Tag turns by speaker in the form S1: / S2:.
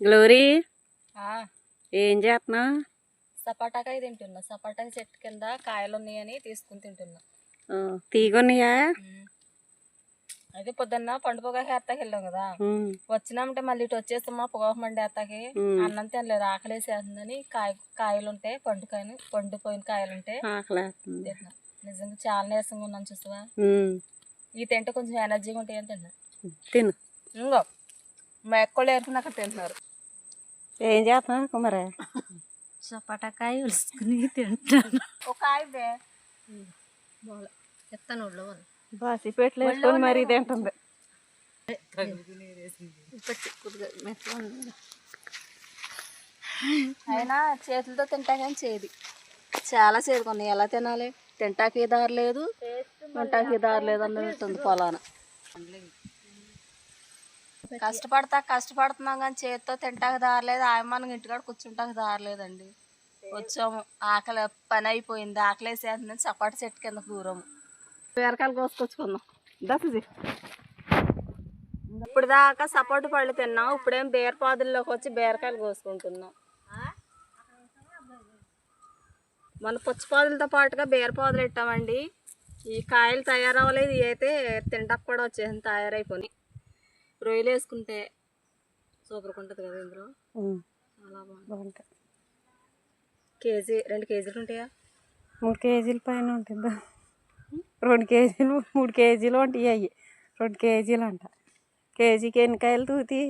S1: Glory
S2: ఆ,
S1: ఏం చేస్తున్నావు?
S2: సపోటాకాయ తింటున్నా. సపోటాకాయ చెట్టు కింద కాయలు ఉన్నాయని తీసుకుని తింటున్నా.
S1: తీగొన్నాయా?
S2: అయితే పొద్దున్న పండుగ హేత్తాకి వెళ్ళాం కదా, వచ్చినామంటే మళ్ళీ ఇటు వచ్చేస్తామా పొగ మండి హేత్తాకి. అన్నం తినలేదు, ఆకలేసేస్తుందని కాయలు ఉంటాయి, పండిపోయిన కాయలు ఉంటాయి తిన్నా. నిజంగా చాలా నీరసంగా ఉన్నాను చూసావా. ఈ తింటే కొంచెం ఎనర్జీగా ఉంటాయి అని తిన్నా.
S1: తిను.
S2: ఇంకో మా ఎక్కళ్ళు ఏరుకుని అక్కడ తింటున్నారు.
S1: ఏం చేస్తున్నావు కుమారే?
S2: సపోటాకాయ ఉలుసుకుని తింటాను. ఒక కాయ బే చెప్తాను
S1: బాసిపెట్లు వేసుకొని మరీ తింటుంది.
S2: అయినా చేతులతో తింటా కానీ చేది చాలా చేదు కొన్నాయి. ఎలా తినాలి? తింటాకి దారి లేదు, తింటాకి దారి లేదు అన్నట్టుంది పొలాన. కష్టపడుతున్నాం కానీ చేతితో తింటాకి దారి లేదు. మనం ఇంటికాడ కూర్చుంటాకి దారి లేదండి. వచ్చాము, ఆకలి పని అయిపోయింది, ఆకలేసేస్తుందని చపాటి చెట్టు కింద దూరము బీరకాయలు కోసుకొచ్చుకున్నాం. దశది ఇప్పుడు దాకా సపోటా పళ్ళు తిన్నాం, ఇప్పుడేం బీరపాదుల్లోకి వచ్చి బీరకాయలు కోసుకుంటున్నాం. మన పుచ్చపాదులతో పాటుగా బీరపాదులు ఇట్టామండి. ఈ కాయలు తయారవ్వలేదు, ఇవి అయితే తింటాకు కూడా వచ్చేసింది, తయారైపోయి. రొయ్యలు వేసుకుంటే సూపర్గా ఉంటుంది కదా ఇందులో. చాలా బాగుంటుంది. కేజీ 2 కేజీలు ఉంటాయా?
S1: 3 కేజీల పైన ఉంటుందా? 2 కేజీలు 3 కేజీలు ఉంటాయి. అవి 2 కేజీలు అంట. కేజీకి ఎన్ని కాయలు తూతి?